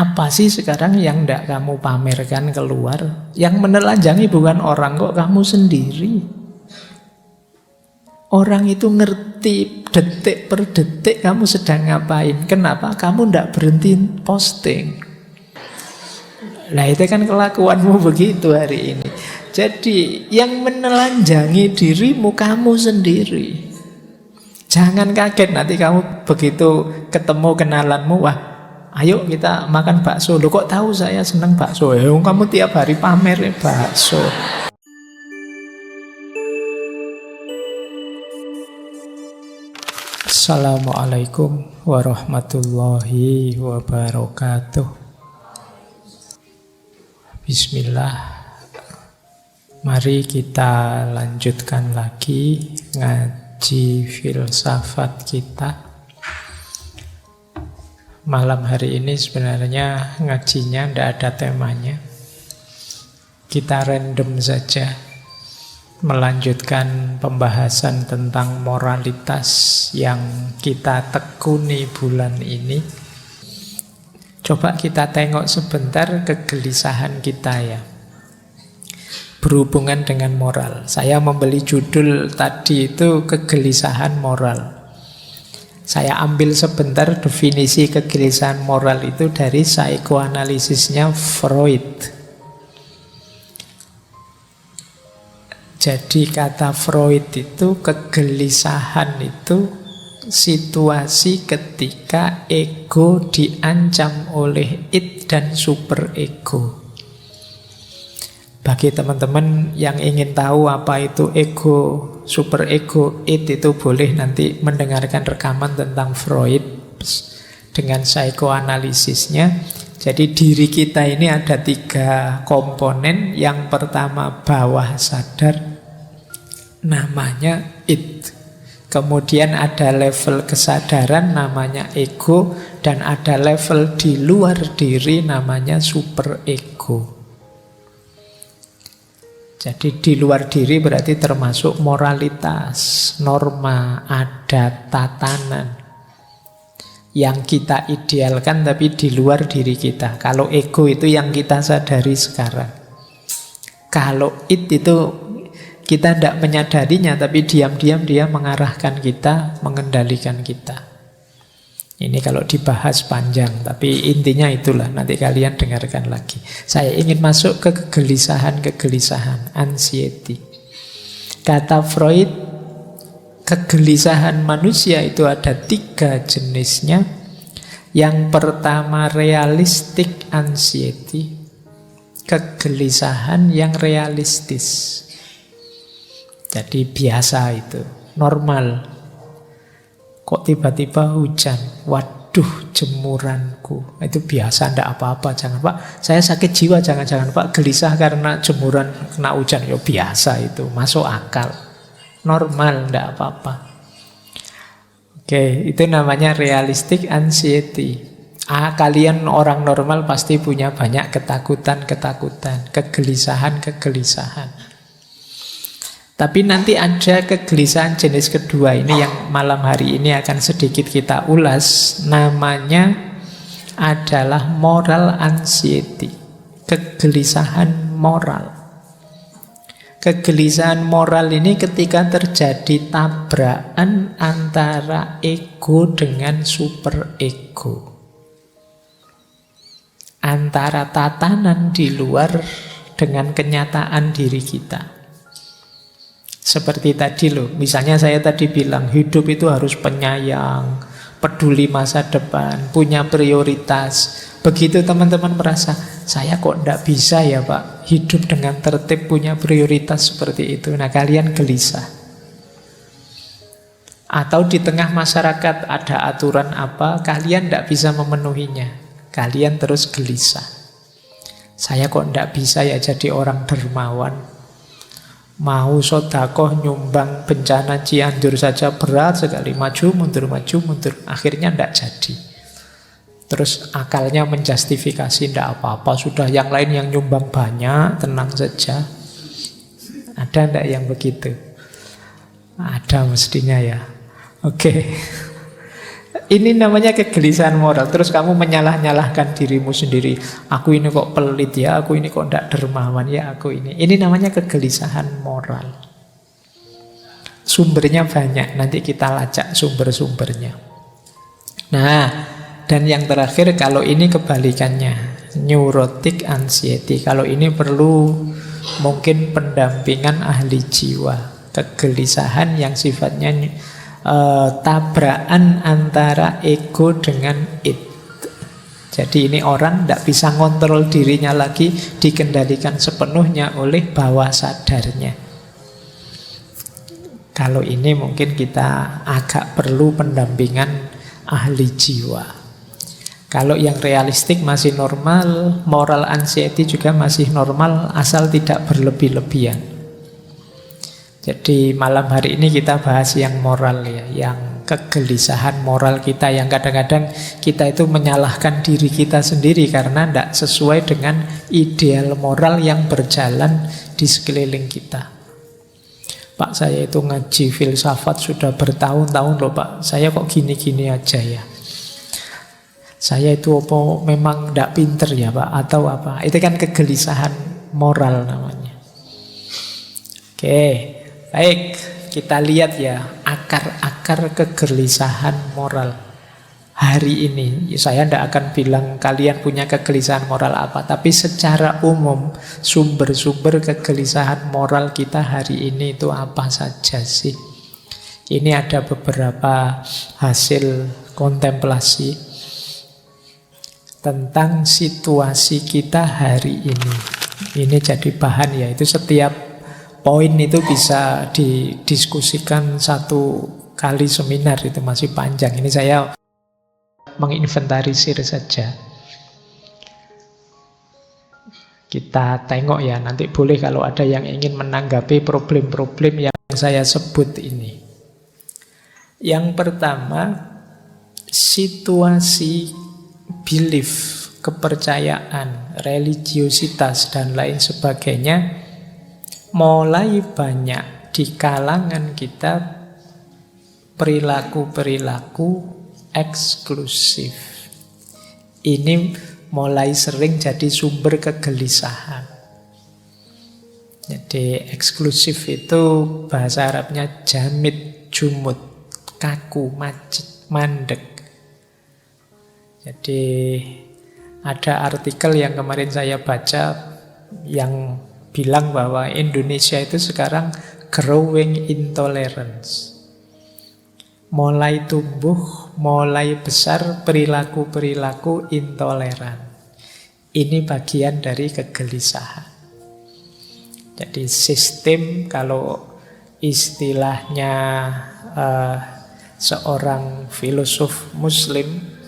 Apa sih sekarang yang tidak kamu pamerkan keluar? Yang menelanjangi bukan orang, kok kamu sendiri. Orang itu ngerti detik per detik kamu sedang ngapain. Kenapa? Kamu tidak berhenti posting. Nah itu kan kelakuanmu begitu hari ini. Jadi yang menelanjangi dirimu kamu sendiri. Jangan kaget nanti kamu begitu ketemu kenalanmu, wah ayo kita makan bakso. Loh kok tahu saya senang bakso? Kamu tiap hari pamer bakso. Assalamualaikum warahmatullahi wabarakatuh. Bismillah. Mari kita lanjutkan lagi ngaji filsafat kita. Malam hari ini sebenarnya ngajinya tidak ada temanya. Kita random saja melanjutkan pembahasan tentang moralitas yang kita tekuni bulan ini. Coba kita tengok sebentar kegelisahan kita ya, berhubungan dengan moral. Saya membeli judul tadi itu kegelisahan moral. Saya ambil sebentar definisi kegelisahan moral itu dari psikoanalisisnya Freud. Jadi kata Freud itu kegelisahan itu situasi ketika ego diancam oleh id dan superego. Bagi teman-teman yang ingin tahu apa itu ego, superego, id itu boleh nanti mendengarkan rekaman tentang Freud dengan psikoanalisisnya. Jadi diri kita ini ada 3 komponen. Yang pertama bawah sadar, namanya id. Kemudian ada level kesadaran namanya ego, dan ada level di luar diri namanya superego. Jadi di luar diri berarti termasuk moralitas, norma, adat, tatanan yang kita idealkan tapi di luar diri kita. Kalau ego itu yang kita sadari sekarang. Kalau id itu kita tidak menyadarinya, tapi diam-diam dia mengarahkan kita, mengendalikan kita. Ini kalau dibahas panjang, tapi intinya itulah, nanti kalian dengarkan lagi. Saya ingin masuk ke kegelisahan, anxiety. Kata Freud, kegelisahan manusia itu ada 3 jenisnya. Yang pertama realistic anxiety, kegelisahan yang realistis. Jadi biasa itu, normal. Kok tiba-tiba hujan? Waduh, jemuranku. Itu biasa, tidak apa-apa. Jangan Pak, saya sakit jiwa. Jangan Pak, gelisah karena jemuran kena hujan. Ya biasa itu, masuk akal. Normal, tidak apa-apa. Oke, itu namanya realistic anxiety. Kalian orang normal pasti punya banyak ketakutan, kegelisahan. Tapi nanti ada kegelisahan jenis kedua, ini yang malam hari ini akan sedikit kita ulas. Namanya adalah moral anxiety, kegelisahan moral. Kegelisahan moral ini ketika terjadi tabrakan antara ego dengan superego, antara tatanan di luar dengan kenyataan diri kita. Seperti tadi loh, misalnya saya tadi bilang hidup itu harus penyayang, peduli masa depan, punya prioritas. Begitu teman-teman merasa, saya kok tidak bisa ya Pak, hidup dengan tertib, punya prioritas seperti itu. Nah kalian gelisah. Atau di tengah masyarakat ada aturan apa, kalian tidak bisa memenuhinya. Kalian terus gelisah. Saya kok tidak bisa ya jadi orang dermawan. Mau sodakoh nyumbang bencana Cianjur saja berat sekali. Maju mundur. Akhirnya tidak jadi. Terus akalnya menjustifikasi, tidak apa-apa, sudah yang lain yang nyumbang banyak, tenang saja. Ada tidak yang begitu? Ada mestinya ya. Oke. Ini namanya kegelisahan moral. Terus kamu menyalah-nyalahkan dirimu sendiri. Aku ini kok pelit ya, aku ini kok tidak dermawan ya, aku ini. Ini namanya kegelisahan moral. Sumbernya banyak, nanti kita lacak sumber-sumbernya. Nah, dan yang terakhir kalau ini kebalikannya, neurotic anxiety. Kalau ini perlu mungkin pendampingan ahli jiwa. Kegelisahan yang sifatnya tabrakan antara ego dengan id. Jadi ini orang tidak bisa ngontrol dirinya lagi, dikendalikan sepenuhnya oleh bawah sadarnya. Kalau ini mungkin kita agak perlu pendampingan ahli jiwa. Kalau yang realistik masih normal, moral anxiety juga masih normal, asal tidak berlebih-lebihan. Jadi malam hari ini kita bahas yang moral ya, yang kegelisahan moral kita, yang kadang-kadang kita itu menyalahkan diri kita sendiri karena tidak sesuai dengan ideal moral yang berjalan di sekeliling kita. Pak, saya itu ngaji filsafat sudah bertahun-tahun loh Pak, saya kok gini-gini aja ya. Saya itu apa memang tidak pinter ya Pak, atau apa. Itu kan kegelisahan moral namanya. Oke. Baik, kita lihat ya akar-akar kegelisahan moral hari ini. Saya tidak akan bilang kalian punya kegelisahan moral apa, tapi secara umum sumber-sumber kegelisahan moral kita hari ini itu apa saja sih? Ini ada beberapa hasil kontemplasi tentang situasi kita hari ini. Ini jadi bahan ya, itu setiap poin itu bisa didiskusikan satu kali seminar, itu masih panjang. Ini saya menginventarisir saja. Kita tengok ya, nanti boleh kalau ada yang ingin menanggapi problem-problem yang saya sebut ini. Yang pertama, situasi belief, kepercayaan, religiositas, dan lain sebagainya mulai banyak di kalangan kita perilaku-perilaku eksklusif. Ini mulai sering jadi sumber kegelisahan. Jadi eksklusif itu bahasa Arabnya jamid, jumud, kaku, macet, mandek. Jadi ada artikel yang kemarin saya baca yang bilang bahwa Indonesia itu sekarang growing intolerance. Mulai tumbuh, mulai besar perilaku-perilaku intoleran. Ini bagian dari kegelisahan. Jadi sistem, kalau istilahnya seorang filosof muslim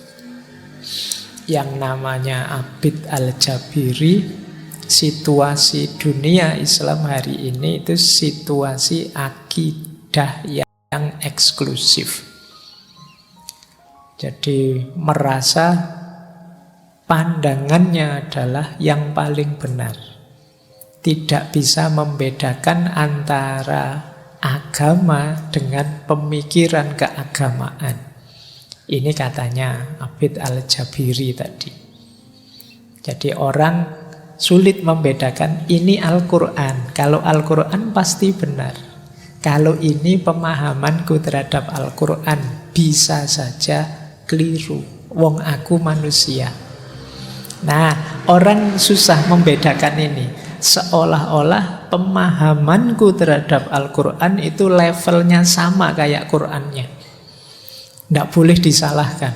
yang namanya Abid Al-Jabiri, situasi dunia Islam hari ini itu situasi akidah yang eksklusif. Jadi merasa pandangannya adalah yang paling benar. Tidak bisa membedakan antara agama dengan pemikiran keagamaan. Ini katanya Abid Al-Jabiri tadi. Jadi orang sulit membedakan ini Al-Quran. Kalau Al-Quran pasti benar. Kalau ini pemahamanku terhadap Al-Quran bisa saja keliru. Wong aku manusia. Nah, orang susah membedakan ini. Seolah-olah pemahamanku terhadap Al-Quran itu levelnya sama kayak Qurannya. Tidak boleh disalahkan.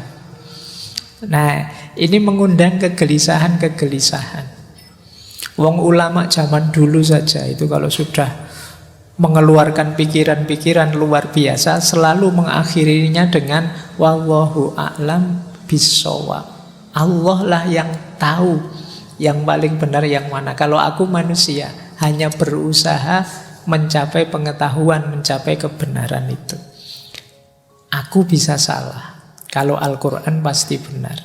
Nah, ini mengundang kegelisahan-kegelisahan. Wong ulama zaman dulu saja itu kalau sudah mengeluarkan pikiran-pikiran luar biasa selalu mengakhirinya dengan wallahu a'lam bissawab. Allah lah yang tahu yang paling benar yang mana. Kalau aku manusia hanya berusaha mencapai pengetahuan, mencapai kebenaran itu. Aku bisa salah. Kalau Al-Quran pasti benar.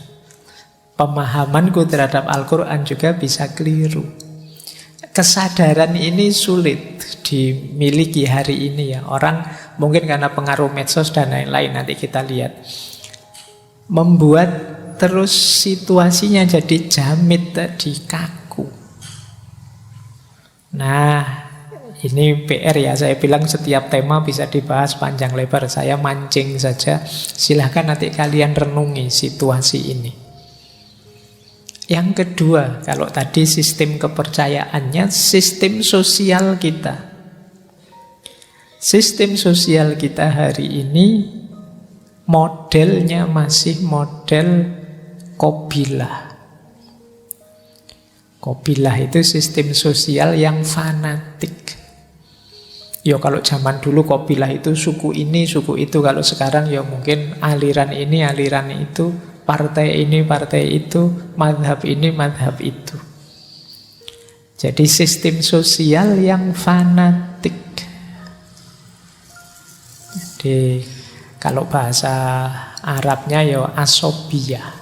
Pemahamanku terhadap Al-Quran juga bisa keliru. Kesadaran ini sulit dimiliki hari ini ya. Orang mungkin karena pengaruh medsos dan lain-lain, nanti kita lihat. membuat terus situasinya jadi jamit tadi, kaku. Nah, ini PR ya, saya bilang setiap tema bisa dibahas panjang lebar. Saya mancing saja, silahkan nanti kalian renungi situasi ini. Yang kedua, kalau tadi sistem kepercayaannya, sistem sosial kita. Sistem sosial kita hari ini modelnya masih model Qabilah. Qabilah itu sistem sosial yang fanatik. Ya kalau zaman dulu Qabilah itu suku ini, suku itu. Kalau sekarang ya mungkin aliran ini, aliran itu, partai ini, partai itu, mazhab ini, mazhab itu. Jadi sistem sosial yang fanatik. Jadi kalau bahasa Arabnya ya asobiyah.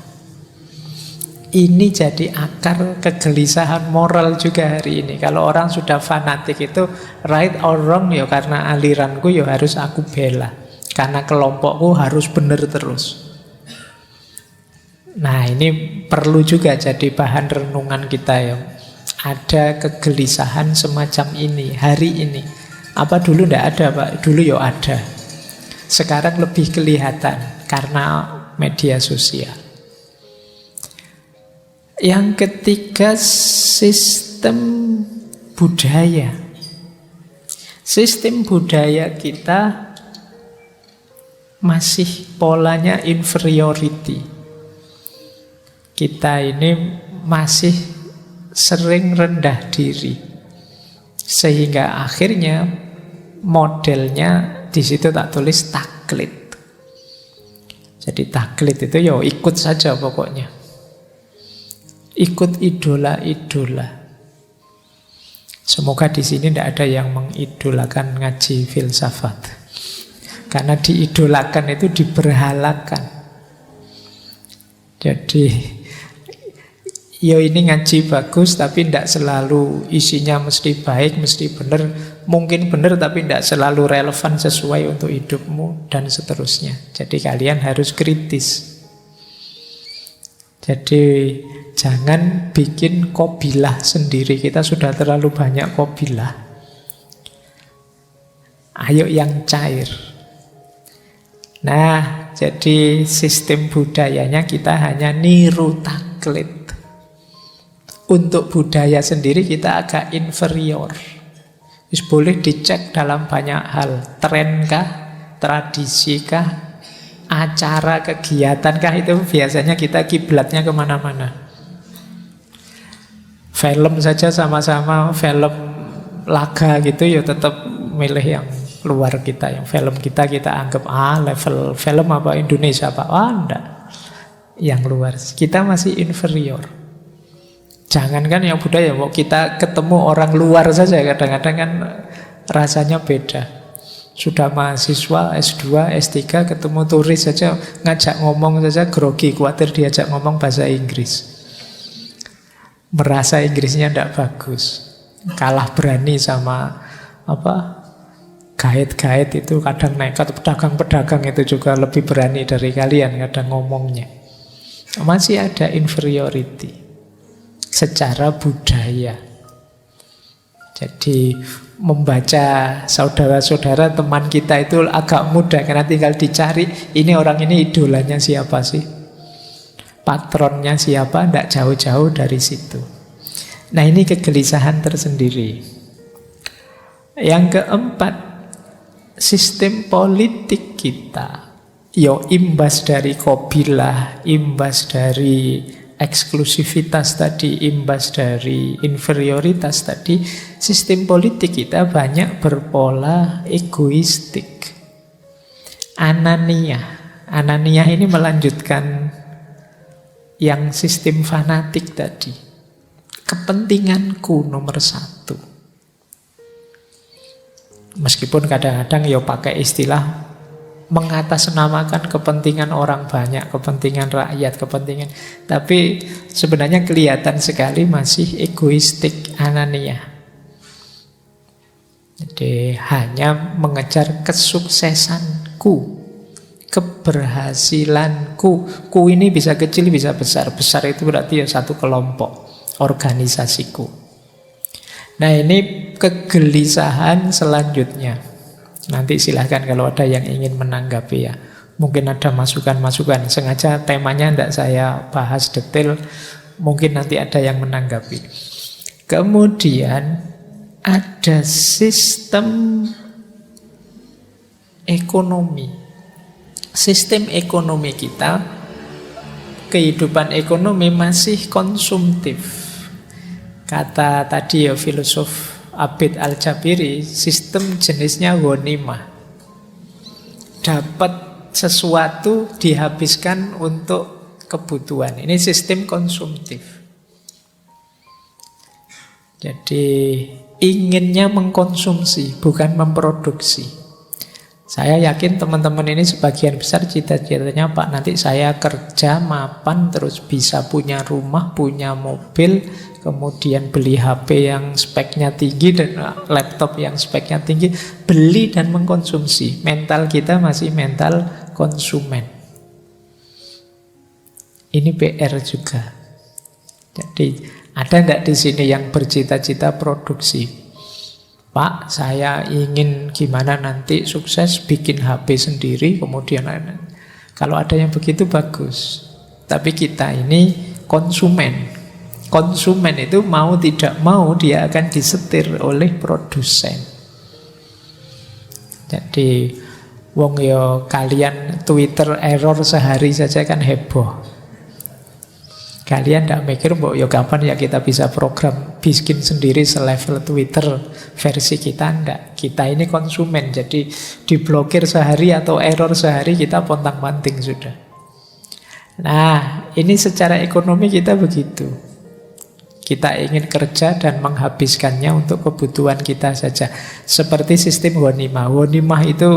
Ini jadi akar kegelisahan moral juga hari ini. Kalau orang sudah fanatik itu right or wrong ya karena aliranku ya harus aku bela. Karena kelompokku harus benar terus. Nah ini perlu juga jadi bahan renungan kita ya. Ada kegelisahan semacam ini hari ini. Apa dulu tidak ada Pak? Dulu ya ada. Sekarang lebih kelihatan karena media sosial. Yang ketiga, sistem budaya. Sistem budaya kita masih polanya inferiority. Kita ini masih sering rendah diri. Sehingga akhirnya modelnya di situ tak tulis taklid. Jadi taklid itu ya ikut saja pokoknya. Ikut idola-idola. Semoga di sini tidak ada yang mengidolakan ngaji filsafat. Karena diidolakan itu diberhalakan. Jadi ya ini ngaji bagus tapi tidak selalu isinya mesti baik, mesti benar. Mungkin benar tapi tidak selalu relevan sesuai untuk hidupmu dan seterusnya. Jadi kalian harus kritis. Jadi jangan bikin Qabilah sendiri. Kita sudah terlalu banyak Qabilah. Ayo yang cair. Nah, jadi sistem budayanya kita hanya niru taklid. Untuk budaya sendiri kita agak inferior. Boleh dicek dalam banyak hal. Trenkah? Tradisikah? Acara, kegiatankah? Itu biasanya kita kiblatnya kemana-mana. Film saja sama-sama film laga gitu ya tetap milih yang luar kita. Yang film kita anggap level film apa Indonesia apa? Enggak. Yang luar. Kita masih inferior. Jangankan yang budaya, mau kita ketemu orang luar saja kadang-kadang kan rasanya beda. Sudah mahasiswa S2, S3 ketemu turis saja ngajak ngomong saja grogi, khawatir diajak ngomong bahasa Inggris. Merasa Inggrisnya tidak bagus. Kalah berani sama guide-guide itu kadang nekat, pedagang-pedagang itu juga lebih berani dari kalian kadang ngomongnya. Masih ada inferiority secara budaya. Jadi membaca saudara-saudara teman kita itu agak mudah karena tinggal dicari ini orang ini idolanya siapa sih, patronnya siapa, tidak jauh-jauh dari situ. Nah ini kegelisahan tersendiri. Yang keempat, sistem politik kita yo imbas dari Qabilah, imbas dari eksklusivitas tadi, imbas dari inferioritas tadi. Sistem politik kita banyak berpola egoistik. Anania ini melanjutkan yang sistem fanatik tadi. Kepentinganku nomor satu. Meskipun kadang-kadang ya pakai istilah mengatasnamakan kepentingan orang banyak, kepentingan rakyat, kepentingan. Tapi sebenarnya kelihatan sekali masih egoistik, anania. Jadi hanya mengejar kesuksesanku, keberhasilanku. Ku ini bisa kecil, bisa besar. Besar itu berarti ya satu kelompok, organisasiku. Nah, ini kegelisahan selanjutnya. Nanti silahkan kalau ada yang ingin menanggapi ya. Mungkin ada masukan-masukan. Sengaja temanya tidak saya bahas detail. Mungkin nanti ada yang menanggapi. Kemudian ada sistem ekonomi. Sistem ekonomi kita, kehidupan ekonomi masih konsumtif. Kata tadi ya filosof Abid Al-Jabiri, sistem jenisnya ghanimah. Dapat sesuatu dihabiskan untuk kebutuhan. Ini sistem konsumtif. Jadi inginnya mengkonsumsi, bukan memproduksi. Saya yakin teman-teman ini sebagian besar cita-citanya, Pak, nanti saya kerja mapan terus bisa punya rumah, punya mobil, kemudian beli HP yang speknya tinggi dan laptop yang speknya tinggi, beli dan mengkonsumsi. Mental kita masih mental konsumen. Ini PR juga. Jadi ada enggak di sini yang bercita-cita produksi? Pak, saya ingin gimana nanti sukses bikin HP sendiri, kemudian kalau ada yang begitu bagus. Tapi kita ini konsumen. Konsumen itu mau tidak mau dia akan disetir oleh produsen. Jadi wong yo kalian Twitter error sehari saja kan heboh. Kalian tidak mikir, mbok ya kapan ya kita bisa program bikin sendiri selevel Twitter versi kita? Enggak. Kita ini konsumen, jadi diblokir sehari atau error sehari kita pontang-panting sudah. Nah, ini secara ekonomi kita begitu. Kita ingin kerja dan menghabiskannya untuk kebutuhan kita saja. Seperti sistem ghanimah. Ghanimah itu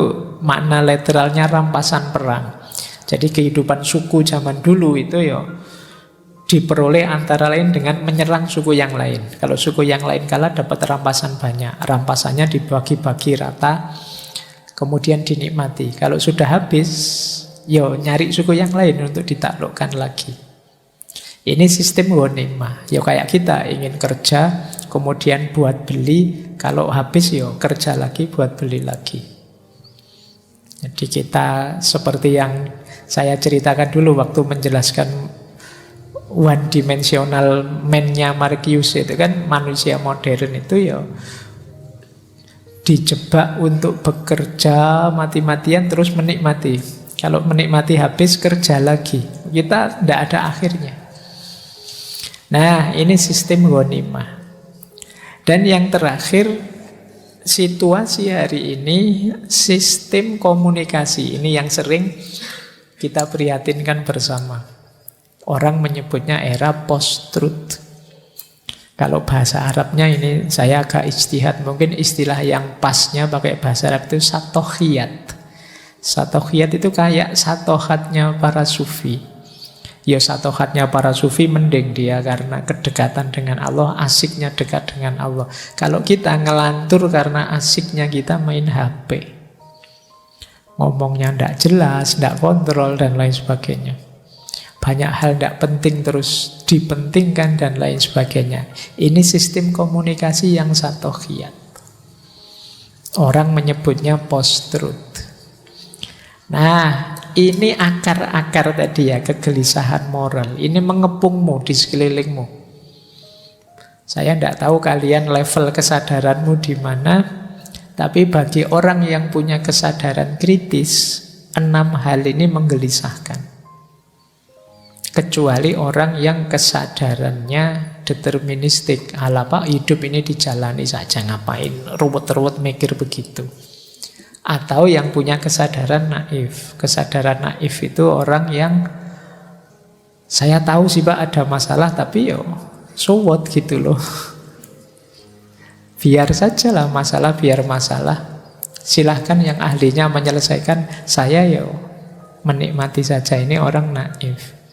makna literalnya rampasan perang. Jadi kehidupan suku zaman dulu itu ya diperoleh antara lain dengan menyerang suku yang lain. Kalau suku yang lain kalah dapat rampasan banyak. Rampasannya dibagi-bagi rata, kemudian dinikmati. Kalau sudah habis, yo nyari suku yang lain untuk ditaklukkan lagi. Ini sistem ghanimah. Yo kayak kita ingin kerja, kemudian buat beli. Kalau habis yo kerja lagi buat beli lagi. Jadi kita seperti yang saya ceritakan dulu waktu menjelaskan one dimensional man-nya Marcuse itu kan, manusia modern itu ya dijebak untuk bekerja mati-matian terus menikmati. Kalau menikmati habis kerja lagi. Kita tidak ada akhirnya. Nah, ini sistem ghanimah. Dan yang terakhir, situasi hari ini sistem komunikasi. Ini yang sering kita prihatinkan bersama. Orang menyebutnya era post-truth. Kalau bahasa Arabnya ini saya agak ijtihad. Mungkin istilah yang pasnya pakai bahasa Arab itu satohiyat. Satohiyat itu kayak satohatnya para sufi. Ya satohatnya para sufi mending dia karena kedekatan dengan Allah, asiknya dekat dengan Allah. Kalau kita ngelantur karena asiknya kita main HP. Ngomongnya tidak jelas, tidak kontrol dan lain sebagainya. Banyak hal tidak penting terus dipentingkan dan lain sebagainya. Ini sistem komunikasi yang satohiyat. Orang menyebutnya post-truth. Nah, ini akar-akar tadi ya, kegelisahan moral. Ini mengepungmu di sekelilingmu. Saya tidak tahu kalian level kesadaranmu di mana, tapi bagi orang yang punya kesadaran kritis, 6 hal ini menggelisahkan. Kecuali orang yang kesadarannya deterministik. Apa hidup ini dijalani saja, ngapain ruwet-ruwet mikir begitu. Atau yang punya kesadaran naif. Kesadaran naif itu orang yang saya tahu sih Pak ada masalah, tapi yo so what gitu loh. Biar sajalah masalah, biar masalah. Silahkan yang ahlinya menyelesaikan, saya yo menikmati saja. Ini orang naif.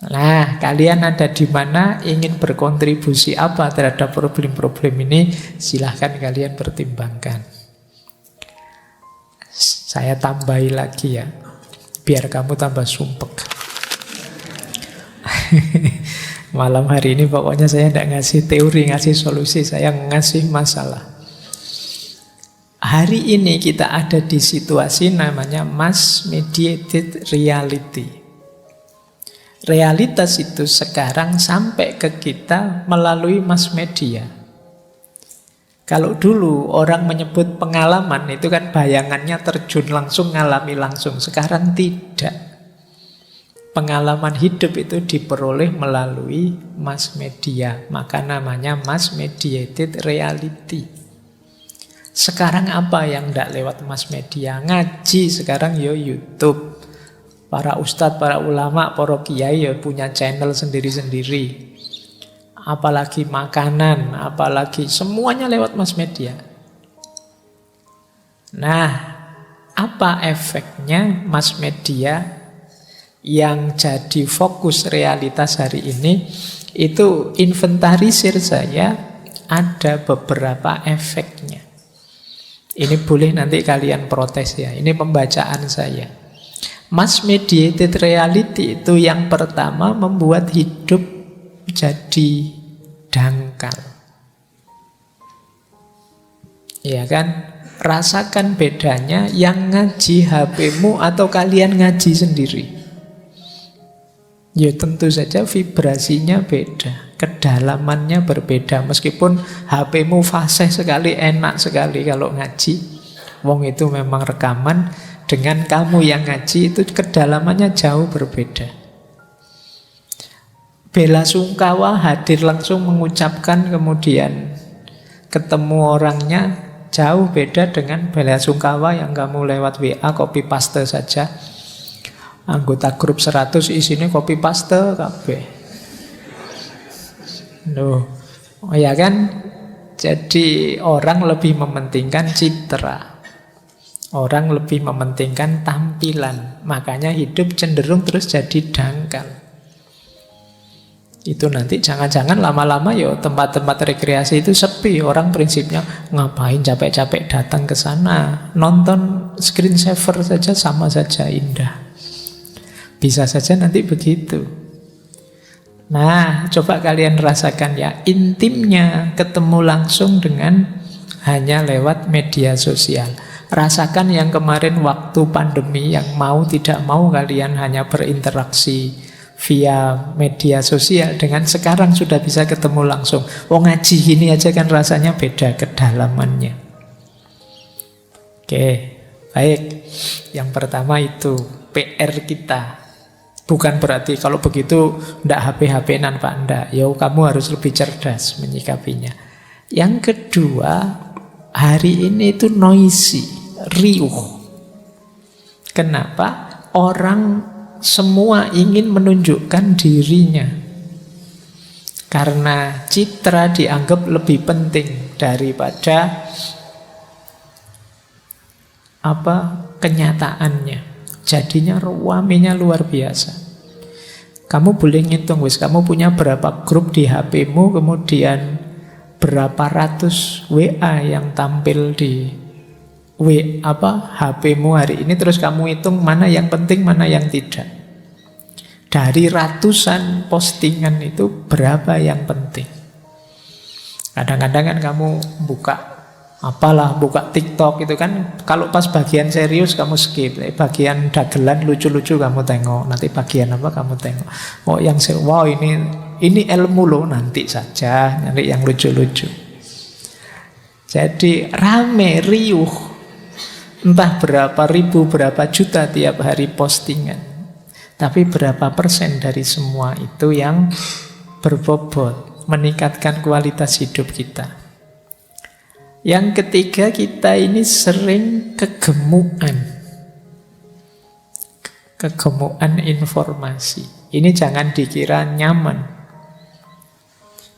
Nah, kalian ada di mana, ingin berkontribusi apa terhadap problem-problem ini, silahkan kalian pertimbangkan. Saya tambahi lagi ya. biar kamu tambah sumpek. Malam hari ini pokoknya saya tidak ngasih teori, ngasih solusi, saya ngasih masalah. Hari ini kita ada di situasi namanya mass mediated reality. Realitas itu sekarang sampai ke kita melalui mass media. Kalau dulu orang menyebut pengalaman itu kan bayangannya terjun langsung, ngalami langsung. Sekarang tidak. Pengalaman hidup itu diperoleh melalui mass media. Maka namanya mass mediated reality. Sekarang apa yang tidak lewat mass media? Ngaji sekarang ya YouTube. Para ustadz, para ulama, para kiai ya punya channel sendiri-sendiri. Apalagi makanan, apalagi semuanya lewat mass media. Nah, apa efeknya mass media yang jadi fokus realitas hari ini? Itu inventarisir saya, ada beberapa efeknya. Ini boleh nanti kalian protes ya, ini pembacaan saya. Mass mediated reality itu yang pertama membuat hidup jadi dangkal. Ya kan? Rasakan bedanya yang ngaji HP-mu atau kalian ngaji sendiri. Ya tentu saja vibrasinya beda, kedalamannya berbeda. Meskipun HP-mu fasih sekali, enak sekali kalau ngaji. Wong itu memang rekaman, dengan kamu yang ngaji itu kedalamannya jauh berbeda. Bela sungkawa hadir langsung mengucapkan, kemudian ketemu orangnya jauh beda dengan bela sungkawa yang kamu lewat WA copy paste saja. Anggota grup 100 isinya copy paste kabeh. Loh, oh ya kan? Jadi orang lebih mementingkan citra. Orang lebih mementingkan tampilan. Makanya hidup cenderung terus jadi dangkal. Itu nanti jangan-jangan lama-lama ya tempat-tempat rekreasi itu sepi. Orang prinsipnya ngapain capek-capek datang ke sana. Nonton screensaver saja sama saja indah. Bisa saja nanti begitu. Nah, coba kalian rasakan ya, intimnya ketemu langsung dengan hanya lewat media sosial. Rasakan yang kemarin waktu pandemi yang mau tidak mau kalian hanya berinteraksi via media sosial, dengan sekarang sudah bisa ketemu langsung. Oh ngaji gini aja kan rasanya beda kedalamannya. Oke, baik. Yang pertama itu PR kita. Bukan berarti kalau begitu ndak HP-HP-nan Pak, ndak. Ya kamu harus lebih cerdas menyikapinya. Yang kedua, hari ini itu noisy, riuh. Kenapa? Orang semua ingin menunjukkan dirinya. Karena citra dianggap lebih penting daripada kenyataannya. Jadinya ruamenya luar biasa. Kamu boleh ngitung, kamu punya berapa grup di HP-mu, kemudian berapa ratus WA yang tampil di HP-mu hari ini, terus kamu hitung mana yang penting, mana yang tidak. Dari ratusan postingan itu berapa yang penting? Kadang-kadang kan kamu buka TikTok itu kan, kalau pas bagian serius kamu skip, bagian dagelan lucu-lucu kamu tengok, nanti bagian apa kamu tengok. Oh yang wow ini ilmu loh, nanti saja, nanti yang lucu-lucu. Jadi rame, riuh, entah berapa ribu, berapa juta tiap hari postingan. Tapi berapa persen dari semua itu yang berbobot, meningkatkan kualitas hidup kita. Yang ketiga, kita ini sering kegemukan informasi. Ini jangan dikira nyaman.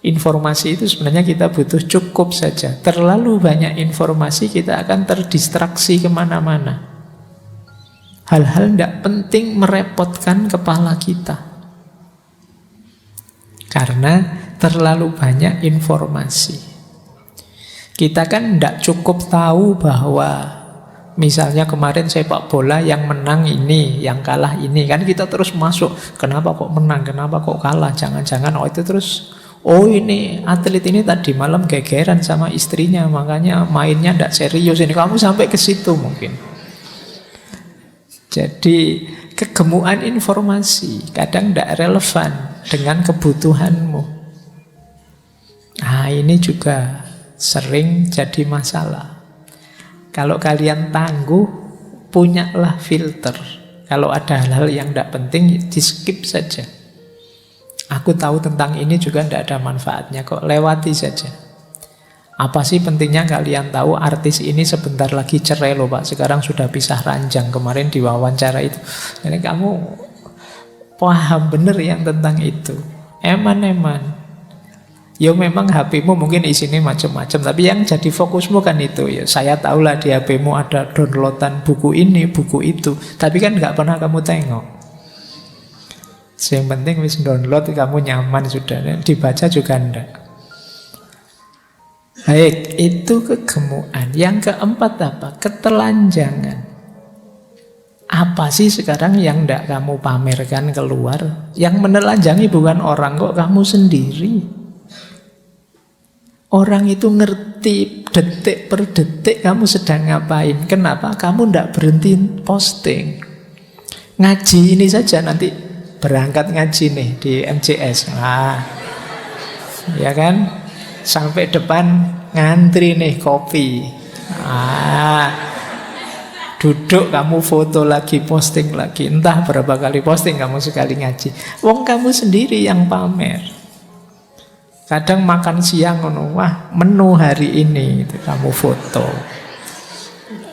Informasi itu sebenarnya kita butuh cukup saja. Terlalu banyak informasi kita akan terdistraksi kemana-mana. Hal-hal tidak penting merepotkan kepala kita. Karena terlalu banyak informasi. Kita kan tidak cukup tahu bahwa Misalnya kemarin sepak bola yang menang ini, yang kalah ini. Kan kita terus masuk, kenapa kok menang, kenapa kok kalah. Jangan-jangan itu terus, ini atlet ini tadi malam gegeran sama istrinya, makanya mainnya tidak serius. Ini kamu sampai ke situ mungkin. Jadi kegemukan informasi kadang tidak relevan dengan kebutuhanmu. Nah, ini juga sering jadi masalah. Kalau kalian tangguh, punyalah filter. Kalau ada hal-hal yang tidak penting, di skip saja. Aku tahu tentang ini juga tidak ada manfaatnya kok, lewati saja. Apa sih pentingnya kalian tahu artis ini sebentar lagi cerai loh Pak, sekarang sudah pisah ranjang, kemarin di wawancara itu. Jadi kamu paham benar yang tentang itu. Eman-eman. Ya memang HP-mu mungkin isinya macam-macam, tapi yang jadi fokusmu kan itu. Ya saya tahulah di HP-mu ada downloadan buku ini, buku itu, tapi kan nggak pernah kamu tengok. Yang penting wis download, kamu nyaman sudah, dibaca juga enggak. Baik, itu kegemukan. Yang keempat apa? Ketelanjangan. Apa sih sekarang yang enggak kamu pamerkan keluar? Yang menelanjangi bukan orang kok, kamu sendiri. Orang itu ngerti detik per detik kamu sedang ngapain. Kenapa? Kamu tidak berhenti posting. Ngaji ini saja, nanti berangkat ngaji nih di MCS. Ya kan? Sampai depan ngantri nih kopi. Duduk kamu foto lagi, posting lagi. Entah berapa kali posting kamu sekali ngaji. Wong kamu sendiri yang pamer. Kadang makan siang, wah menu hari ini itu kamu foto.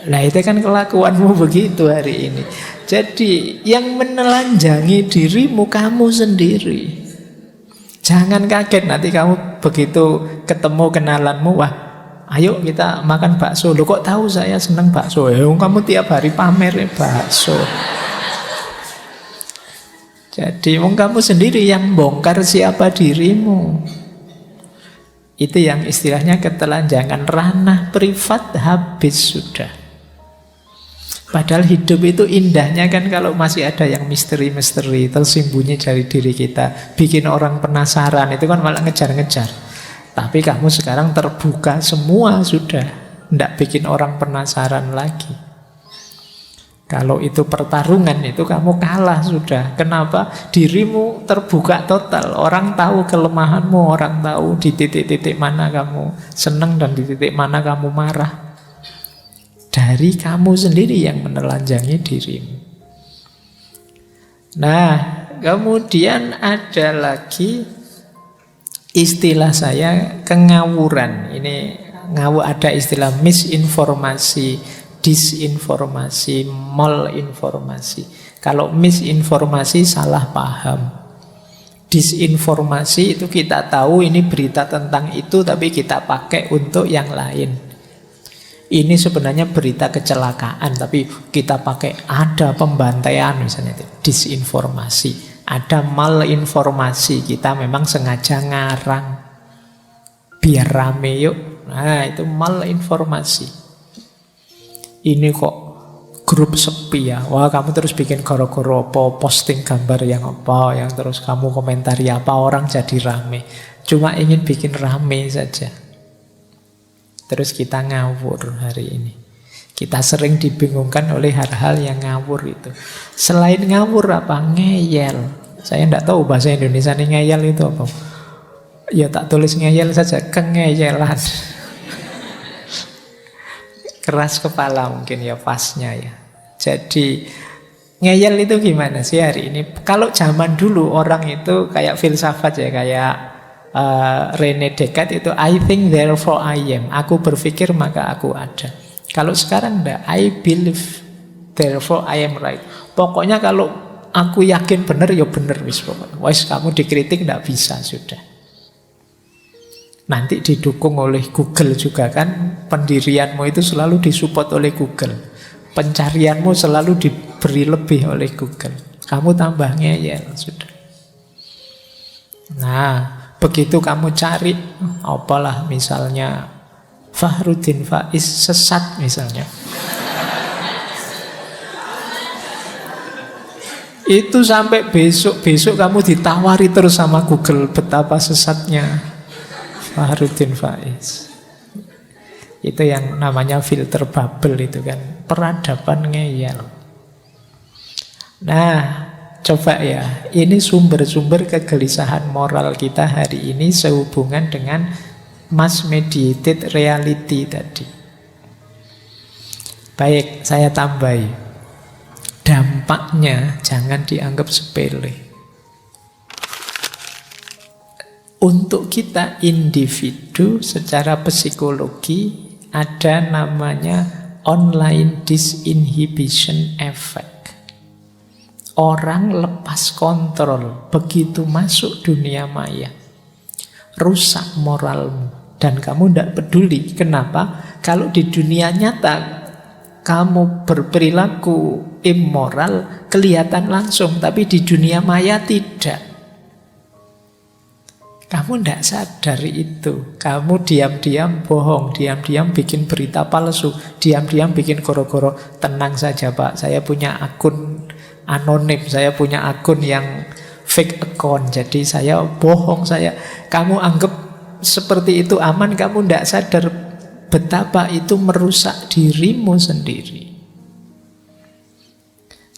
Nah itu kan kelakuanmu begitu hari ini. Jadi yang menelanjangi dirimu kamu sendiri. Jangan kaget nanti kamu begitu ketemu kenalanmu, wah ayo kita makan bakso. Loh kok tahu saya senang bakso? Kamu tiap hari pamer bakso. Jadi kamu sendiri yang bongkar siapa dirimu. Itu yang istilahnya ketelanjangan, ranah privat habis sudah. Padahal hidup itu indahnya kan kalau masih ada yang misteri-misteri tersembunyi dari diri kita, bikin orang penasaran, itu kan malah ngejar-ngejar. Tapi kamu sekarang terbuka semua sudah, tidak bikin orang penasaran lagi. Kalau itu pertarungan, itu kamu kalah sudah. Kenapa? Dirimu terbuka total. Orang tahu kelemahanmu, orang tahu di titik-titik mana kamu senang dan di titik mana kamu marah. Dari kamu sendiri yang menelanjangi dirimu. Nah, kemudian ada lagi istilah saya kengawuran. Ini ada istilah misinformasi, disinformasi, malinformasi. Kalau misinformasi salah paham. Disinformasi itu kita tahu ini berita tentang itu, tapi kita pakai untuk yang lain. Ini sebenarnya berita kecelakaan, tapi kita pakai ada pembantaian misalnya itu. Disinformasi. Ada malinformasi, kita memang sengaja ngarang biar rame yuk. Nah itu malinformasi. Ini kok grup sepi ya. Wah kamu terus bikin goro-goro apa, posting gambar yang apa, yang terus kamu komentari apa, orang jadi rame. Cuma ingin bikin rame saja. Terus kita ngawur hari ini. Kita sering dibingungkan oleh hal-hal yang ngawur itu. Selain ngawur apa? Ngeyel. Saya tidak tahu bahasa Indonesia ini ngeyel itu apa. Ya tak tulis ngeyel saja, kengeyelan. Keras kepala mungkin ya pasnya ya. Jadi ngeyel itu gimana sih hari ini? Kalau zaman dulu orang itu kayak filsafat ya, kayak René Descartes itu I think therefore I am. Aku berpikir maka aku ada. Kalau sekarang enggak, I believe therefore I am right. Pokoknya kalau aku yakin benar ya benar wis pokoknya. Wis kamu dikritik enggak bisa sudah. Nanti didukung oleh Google juga kan. Pendirianmu itu selalu disupport oleh Google. Pencarianmu selalu diberi lebih oleh Google. Kamu tambah ngeyel sudah. Nah, begitu kamu cari apalah misalnya Fakhruddin Faiz sesat misalnya. Itu sampai besok-besok kamu ditawari terus sama Google betapa sesatnya Fakhruddin Faiz. Itu yang namanya filter bubble itu kan, peradaban ngeyel. Nah, coba ya, ini sumber-sumber kegelisahan moral kita hari ini sehubungan dengan mass mediated reality tadi. Baik, saya tambahi. Dampaknya jangan dianggap sepele. Untuk kita individu secara psikologi ada namanya online disinhibition effect. Orang lepas kontrol begitu masuk dunia maya. Rusak moralmu. Dan kamu tidak peduli. Kenapa? Kalau di dunia nyata kamu berperilaku immoral, kelihatan langsung. Tapi di dunia maya tidak. Kamu tidak sadar itu. Kamu diam-diam bohong, diam-diam bikin berita palsu, diam-diam bikin goro-goro. Tenang saja Pak, saya punya akun anonim, saya punya akun yang fake account. Jadi saya bohong, kamu anggap seperti itu aman, kamu tidak sadar betapa itu merusak dirimu sendiri.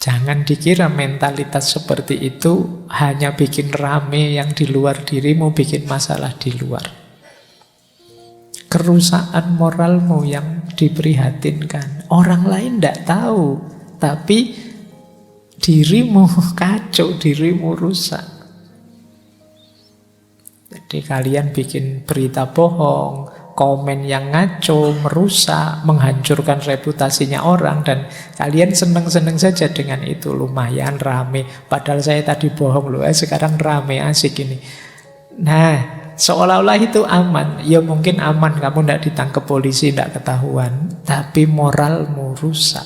Jangan dikira mentalitas seperti itu hanya bikin rame yang di luar dirimu, bikin masalah di luar. Kerusakan moralmu yang diprihatinkan. Orang lain tidak tahu, tapi dirimu kacau, dirimu rusak. Jadi kalian bikin berita bohong, komen yang ngaco, merusak, menghancurkan reputasinya orang, dan kalian seneng-seneng saja dengan itu. Lumayan rame, padahal saya tadi bohong loh, sekarang rame, asik ini. Nah, seolah-olah itu aman. Ya mungkin aman, kamu tidak ditangkap polisi, tidak ketahuan, tapi moralmu rusak.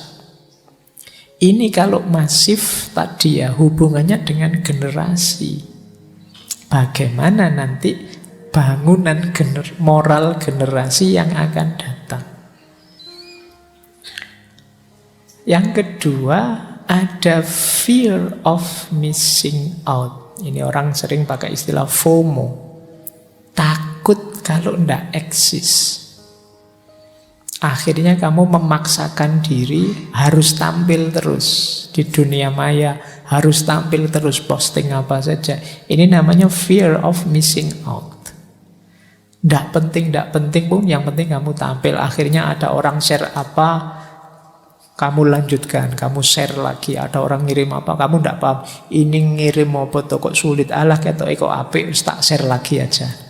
Ini kalau masif tadi ya, hubungannya dengan generasi. Bagaimana nanti bangunan moral generasi yang akan datang. Yang kedua, ada fear of missing out. Ini orang sering pakai istilah FOMO. Takut kalau tidak eksis. Akhirnya kamu memaksakan diri harus tampil terus di dunia maya, harus tampil terus, posting apa saja. Ini namanya fear of missing out. Tidak penting pun, yang penting kamu tampil. Akhirnya ada orang share apa, kamu lanjutkan, kamu share lagi. Ada orang ngirim apa, kamu tidak paham. Ini ngirim apa tuh kok sulit, alah kok apik, tak share lagi aja.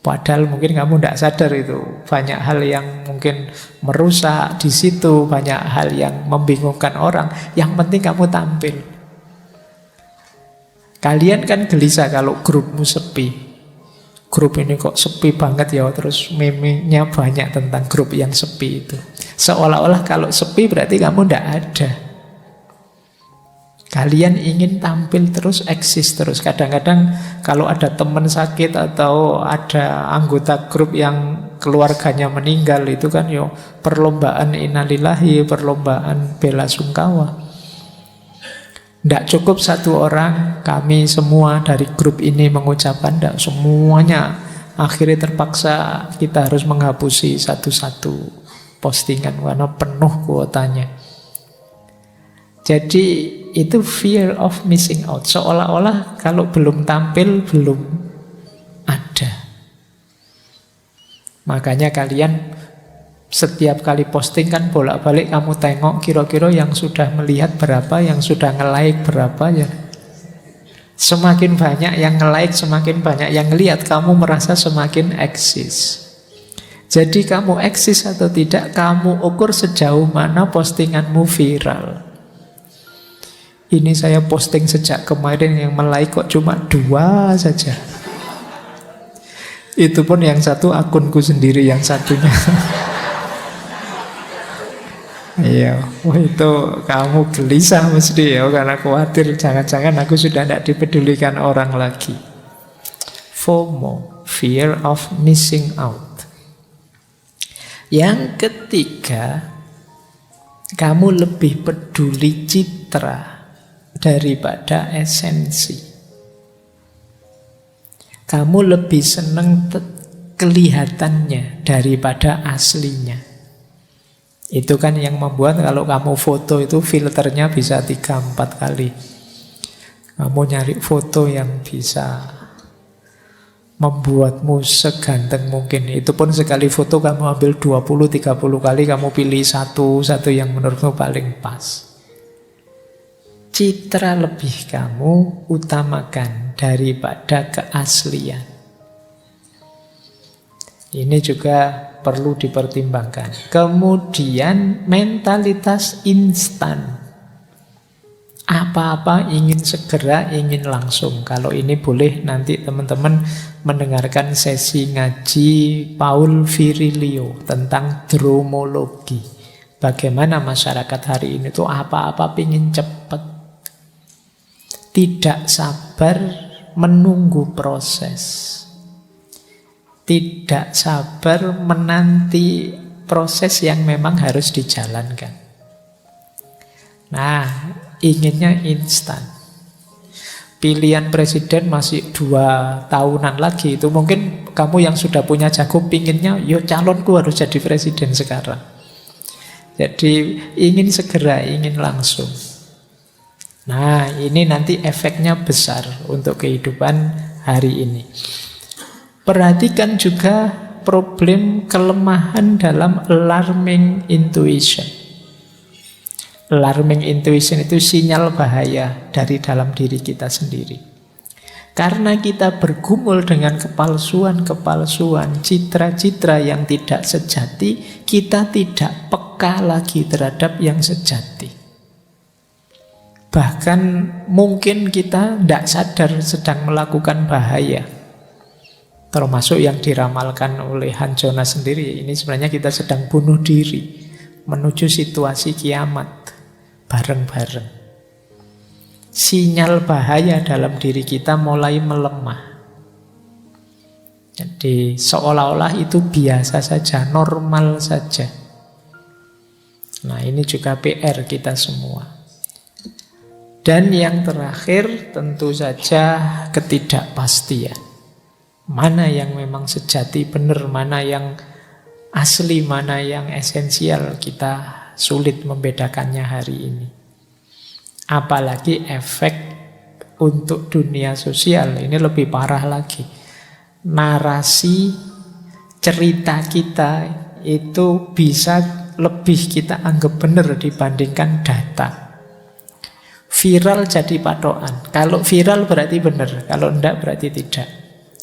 Padahal mungkin kamu tidak sadar itu. Banyak hal yang mungkin merusak di situ, banyak hal yang membingungkan orang. Yang penting kamu tampil. Kalian kan gelisah kalau grupmu sepi. Grup ini kok sepi banget ya, terus meme-nya banyak tentang grup yang sepi itu. Seolah-olah kalau sepi berarti kamu tidak ada. Kalian ingin tampil terus, eksis terus. Kadang-kadang kalau ada teman sakit atau ada anggota grup yang keluarganya meninggal, itu kan yo perlombaan innalillahi, perlombaan bela sungkawa. Tidak cukup satu orang, kami semua dari grup ini mengucapkan, tidak semuanya. Akhirnya terpaksa kita harus menghapusi satu-satu postingan karena penuh kuotanya. Jadi itu fear of missing out. Seolah-olah kalau belum tampil, belum ada. Makanya kalian setiap kali posting kan bolak-balik kamu tengok kira-kira yang sudah melihat berapa, yang sudah nge-like berapa ya. Semakin banyak yang nge-like, semakin banyak yang lihat, kamu merasa semakin eksis. Jadi kamu eksis atau tidak, kamu ukur sejauh mana postinganmu viral. Ini saya posting sejak kemarin, yang like kok cuma 2 saja. Itu pun yang satu akunku sendiri, yang satunya iya, itu kamu gelisah mesti ya, karena khawatir jangan-jangan aku sudah tidak dipedulikan orang lagi. FOMO, fear of missing out. Yang ketiga, kamu lebih peduli citra daripada esensi. Kamu lebih seneng kelihatannya daripada aslinya. Itu kan yang membuat kalau kamu foto itu filternya bisa 3-4 kali. Kamu nyari foto yang bisa membuatmu seganteng mungkin. Itu pun sekali foto kamu ambil 20-30 kali, kamu pilih satu yang menurutmu paling pas. Citra lebih kamu utamakan daripada keaslian. Ini juga perlu dipertimbangkan. Kemudian mentalitas instan. Apa-apa ingin segera, ingin langsung. Kalau ini boleh nanti teman-teman mendengarkan sesi ngaji Paul Virilio tentang dromologi. Bagaimana masyarakat hari ini tuh apa-apa ingin cepat. Tidak sabar menunggu proses. Tidak sabar menanti proses yang memang harus dijalankan. Nah, inginnya instan. Pilihan presiden masih 2 tahunan lagi. Itu mungkin kamu yang sudah punya jago pinginnya, yo calonku harus jadi presiden sekarang. Jadi ingin segera, ingin langsung. Nah, ini nanti efeknya besar untuk kehidupan hari ini. Perhatikan juga problem kelemahan dalam alarming intuition. Alarming intuition itu sinyal bahaya dari dalam diri kita sendiri. Karena kita bergumul dengan kepalsuan-kepalsuan, citra-citra yang tidak sejati, kita tidak peka lagi terhadap yang sejati. Bahkan mungkin kita tidak sadar sedang melakukan bahaya. Termasuk yang diramalkan oleh Han Jonas sendiri. Ini sebenarnya kita sedang bunuh diri menuju situasi kiamat bareng-bareng. Sinyal bahaya dalam diri kita mulai melemah. Jadi seolah-olah itu biasa saja, normal saja. Nah, ini juga PR kita semua. Dan yang terakhir tentu saja ketidakpastian. Mana yang memang sejati benar, mana yang asli, mana yang esensial, kita sulit membedakannya hari ini. Apalagi efek untuk dunia sosial, ini lebih parah lagi. Narasi cerita kita itu bisa lebih kita anggap benar dibandingkan data. Viral jadi patokan. Kalau viral berarti benar, kalau enggak berarti tidak.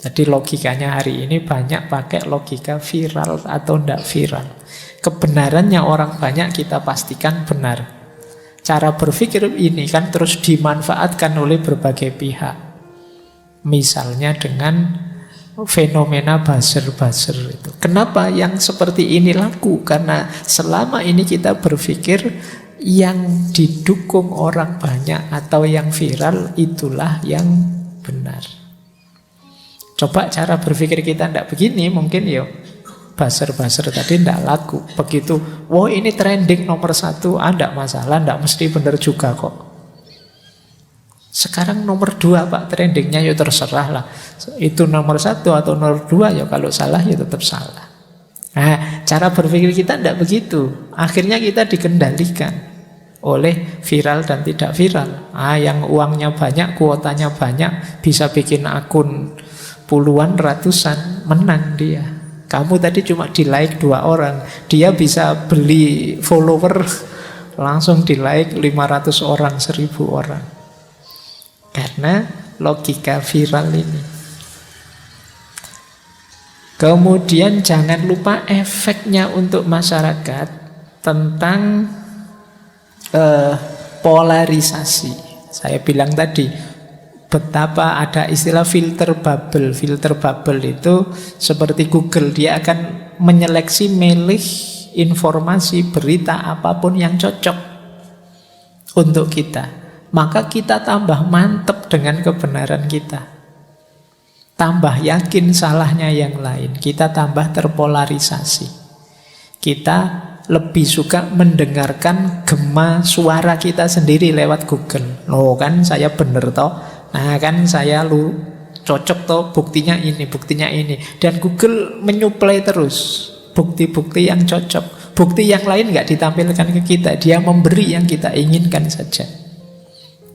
Jadi logikanya hari ini banyak pakai logika viral atau tidak viral. Kebenarannya orang banyak kita pastikan benar. Cara berpikir ini kan terus dimanfaatkan oleh berbagai pihak. Misalnya dengan fenomena buzzer-buzzer itu. Kenapa yang seperti ini laku? Karena selama ini kita berpikir yang didukung orang banyak atau yang viral itulah yang benar. Coba cara berpikir kita tidak begini, mungkin ya buzzer-buzzer tadi tidak laku. Begitu, wah ini trending nomor 1, tidak masalah, tidak mesti benar juga kok. Sekarang nomor 2 Pak, trendingnya ya terserah lah. Itu nomor 1 atau nomor 2 ya kalau salah ya tetap salah. Nah, cara berpikir kita tidak begitu. Akhirnya kita dikendalikan oleh viral dan tidak viral. Yang uangnya banyak, kuotanya banyak, bisa bikin akun puluhan, ratusan, menang dia. Kamu tadi cuma di like 2 orang, dia bisa beli follower langsung di like 500 orang, 1000 orang. Karena logika viral ini. Kemudian jangan lupa efeknya untuk masyarakat tentang polarisasi. Saya bilang tadi, betapa ada istilah filter bubble. Filter bubble itu seperti Google, dia akan menyeleksi, milih informasi, berita apapun yang cocok untuk kita. Maka kita tambah mantep dengan kebenaran kita, tambah yakin salahnya yang lain, kita tambah terpolarisasi, kita lebih suka mendengarkan gema suara kita sendiri lewat Google. Loh kan saya bener toh. Nah kan saya cocok toh, buktinya ini, buktinya ini. Dan Google menyuplai terus bukti-bukti yang cocok. Bukti yang lain nggak ditampilkan ke kita. Dia memberi yang kita inginkan saja.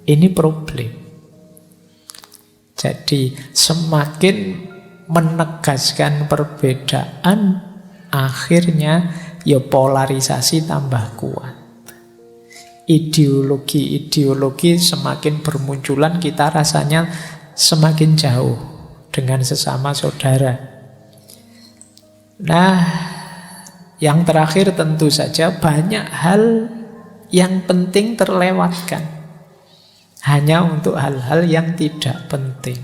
Ini problem. Jadi semakin menegaskan perbedaan, akhirnya ya polarisasi tambah kuat. Ideologi-ideologi semakin bermunculan, kita rasanya semakin jauh dengan sesama saudara. Nah, yang terakhir tentu saja banyak hal yang penting terlewatkan hanya untuk hal-hal yang tidak penting.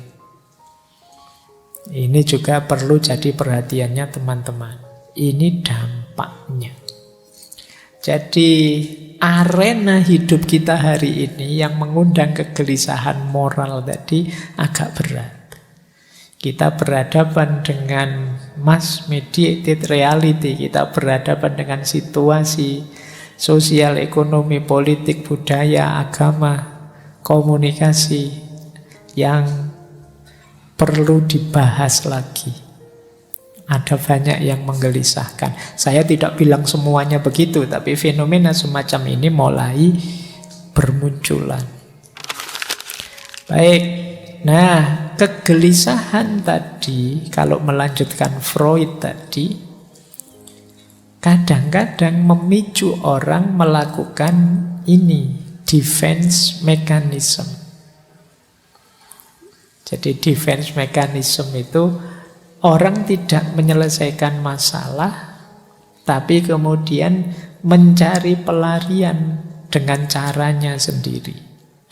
Ini juga perlu jadi perhatiannya teman-teman. Ini dampaknya. Jadi arena hidup kita hari ini yang mengundang kegelisahan moral tadi agak berat. Kita berhadapan dengan mass mediated reality. Kita berhadapan dengan situasi sosial, ekonomi, politik, budaya, agama, komunikasi yang perlu dibahas lagi. Ada banyak yang menggelisahkan. Saya tidak bilang semuanya begitu, tapi fenomena semacam ini mulai bermunculan. Baik, nah kegelisahan tadi, kalau melanjutkan Freud tadi, kadang-kadang memicu orang melakukan ini, defense mechanism. Jadi defense mechanism itu orang tidak menyelesaikan masalah, tapi kemudian mencari pelarian dengan caranya sendiri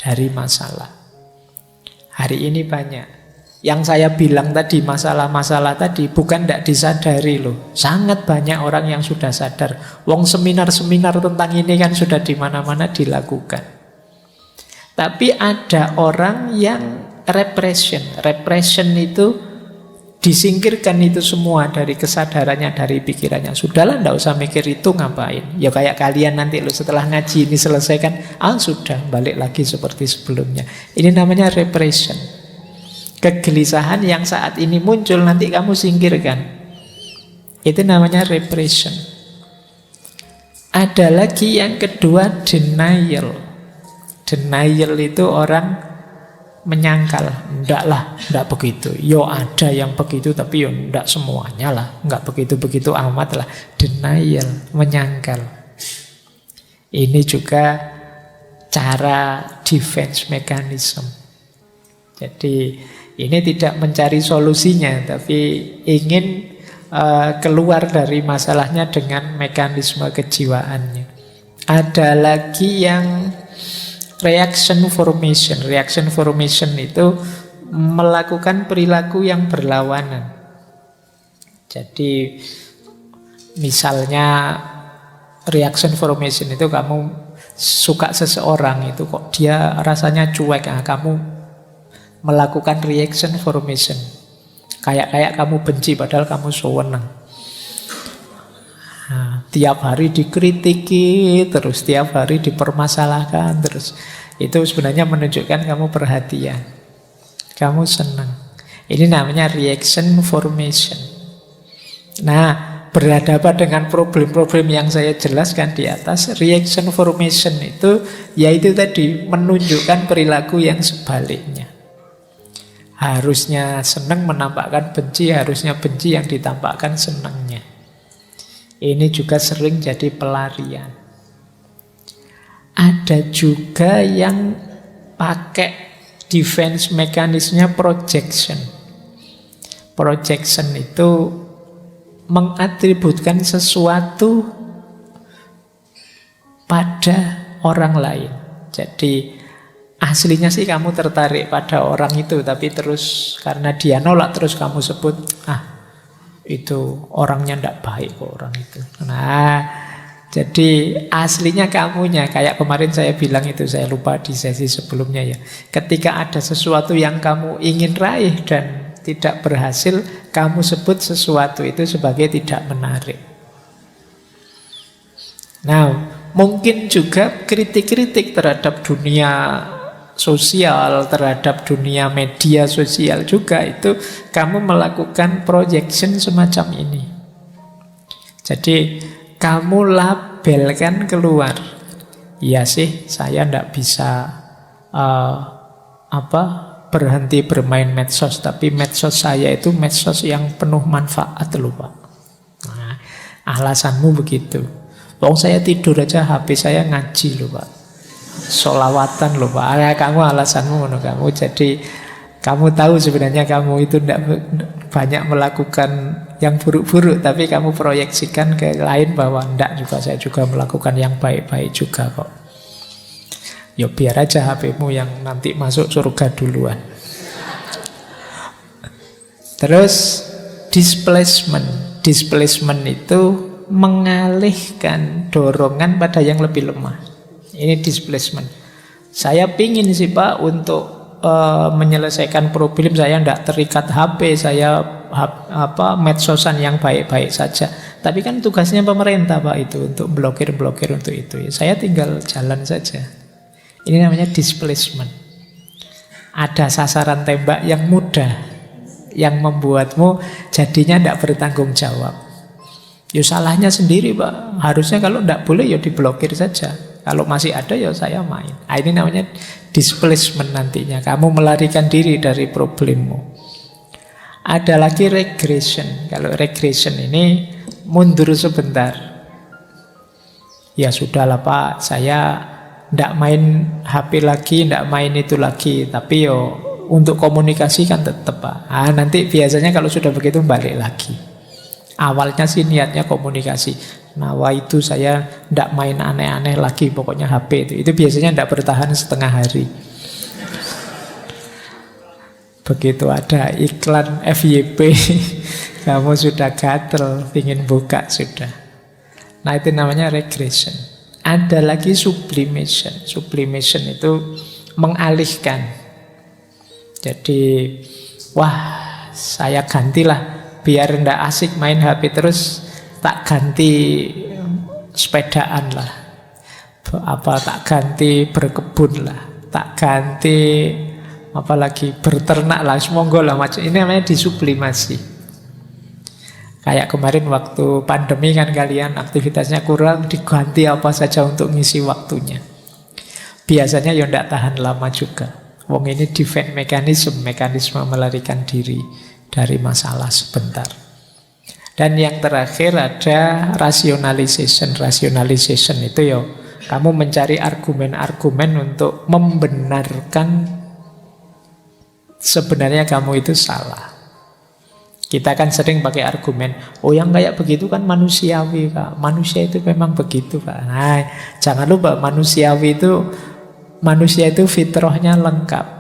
dari masalah. Hari ini banyak. Yang saya bilang tadi, masalah-masalah tadi bukan tidak disadari loh. Sangat banyak orang yang sudah sadar. Wong seminar-seminar tentang ini kan sudah di mana-mana dilakukan. Tapi ada orang yang repression itu disingkirkan itu semua dari kesadarannya, dari pikirannya. Sudahlah, tidak usah mikir itu, ngapain. Ya kayak kalian nanti lo setelah ngaji ini selesaikan, sudah balik lagi seperti sebelumnya. Ini namanya repression. Kegelisahan yang saat ini muncul nanti kamu singkirkan. Itu namanya repression. Ada lagi yang kedua, denial. Denial itu orang menyangkal, enggak begitu. Yo ada yang begitu, tapi yo enggak semuanya lah. Enggak begitu-begitu amat lah. Denial, menyangkal. Ini juga cara defense mechanism. Jadi ini tidak mencari solusinya, tapi ingin keluar dari masalahnya dengan mekanisme kejiwaannya. Ada lagi yang reaction formation. Reaction formation itu melakukan perilaku yang berlawanan. Jadi misalnya reaction formation itu kamu suka seseorang itu kok dia rasanya cuek, kamu melakukan reaction formation. Kayak kamu benci padahal kamu senang. Tiap hari dikritiki, terus tiap hari dipermasalahkan, terus itu sebenarnya menunjukkan kamu perhatian, kamu senang. Ini namanya reaction formation. Nah, berhadapan dengan problem-problem yang saya jelaskan di atas, reaction formation itu yaitu tadi menunjukkan perilaku yang sebaliknya. Harusnya senang menampakkan benci, harusnya benci yang ditampakkan senangnya. Ini juga sering jadi pelarian. Ada juga yang pakai defense mekanismenya projection. Projection itu mengatributkan sesuatu pada orang lain. Jadi aslinya sih kamu tertarik pada orang itu, tapi terus karena dia nolak terus kamu sebut, itu orangnya tidak baik kok orang itu. Nah, jadi aslinya kamunya. Kayak kemarin saya bilang itu, saya lupa di sesi sebelumnya ya. Ketika ada sesuatu yang kamu ingin raih dan tidak berhasil, kamu sebut sesuatu itu sebagai tidak menarik. Nah, mungkin juga kritik-kritik terhadap dunia sosial, terhadap dunia media sosial juga itu kamu melakukan projection semacam ini. Jadi kamu labelkan keluar. Iya sih, saya tidak bisa berhenti bermain medsos, tapi medsos saya itu medsos yang penuh manfaat loh Pak. Nah, alasanmu begitu. Wong saya tidur aja HP saya ngaji loh Pak. Solawatan loh Pak. Kamu alasanmu loh kamu. Jadi kamu tahu sebenarnya kamu itu tidak banyak melakukan yang buruk-buruk, tapi kamu proyeksikan ke lain bahwa tidak juga, saya juga melakukan yang baik-baik juga kok. Ya biar aja HP-mu yang nanti masuk surga duluan. Terus displacement. Displacement itu mengalihkan dorongan pada yang lebih lemah. Ini displacement. Saya pingin sih Pak untuk menyelesaikan problem, saya tidak terikat HP, saya medsosan yang baik-baik saja. Tapi kan tugasnya pemerintah Pak itu untuk blokir-blokir untuk itu. Saya tinggal jalan saja. Ini namanya displacement. Ada sasaran tembak yang mudah, yang membuatmu jadinya tidak bertanggung jawab. Ya salahnya sendiri Pak. Harusnya kalau tidak boleh ya diblokir saja. Kalau masih ada ya saya main. Nah, ini namanya displacement nantinya. Kamu melarikan diri dari problemmu. Ada lagi regression. Kalau regression ini mundur sebentar. Ya sudahlah Pak, saya tidak main HP lagi, tidak main itu lagi. Tapi yo untuk komunikasi kan tetap Pak. Nah, nanti biasanya kalau sudah begitu balik lagi. Awalnya sih niatnya komunikasi. Nah, itu saya tidak main aneh-aneh lagi, pokoknya HP itu. Itu biasanya tidak bertahan setengah hari. Begitu ada iklan FYP, kamu sudah gatel, ingin buka sudah. Nah, itu namanya regression. Ada lagi sublimation. Sublimation itu mengalihkan. Jadi, wah, saya gantilah. Biar tidak asik main HP terus, tak ganti sepedaan lah. Tak ganti berkebun lah. Tak ganti apalagi berternak lah. Semoga lah macam ini namanya disublimasi. Kayak kemarin waktu pandemi kan kalian aktivitasnya kurang, diganti apa saja untuk ngisi waktunya. Biasanya ya tidak tahan lama juga. Wong ini defense mekanisme melarikan diri dari masalah sebentar. Dan yang terakhir ada rationalization. Rationalization itu ya kamu mencari argumen-argumen untuk membenarkan sebenarnya kamu itu salah. Kita kan sering pakai argumen, oh yang kayak begitu kan manusiawi Pak. Manusia itu memang begitu Pak. Nah, jangan lupa manusia itu fitrahnya lengkap.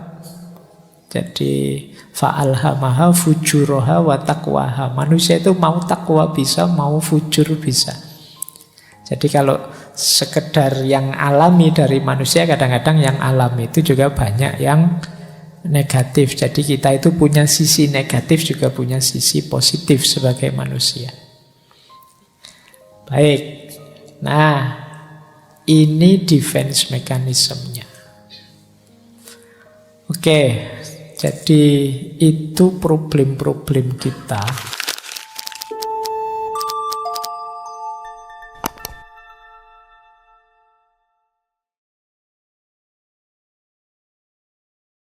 Jadi fa'alhamaha fujuroha wa taqwaha. Manusia itu mau takwa bisa, mau fujur bisa. Jadi kalau sekedar yang alami dari manusia, kadang-kadang yang alami itu juga banyak yang negatif. Jadi kita itu punya sisi negatif, juga punya sisi positif sebagai manusia. Baik. Nah, ini defense mekanismenya. Oke. Jadi itu problem-problem kita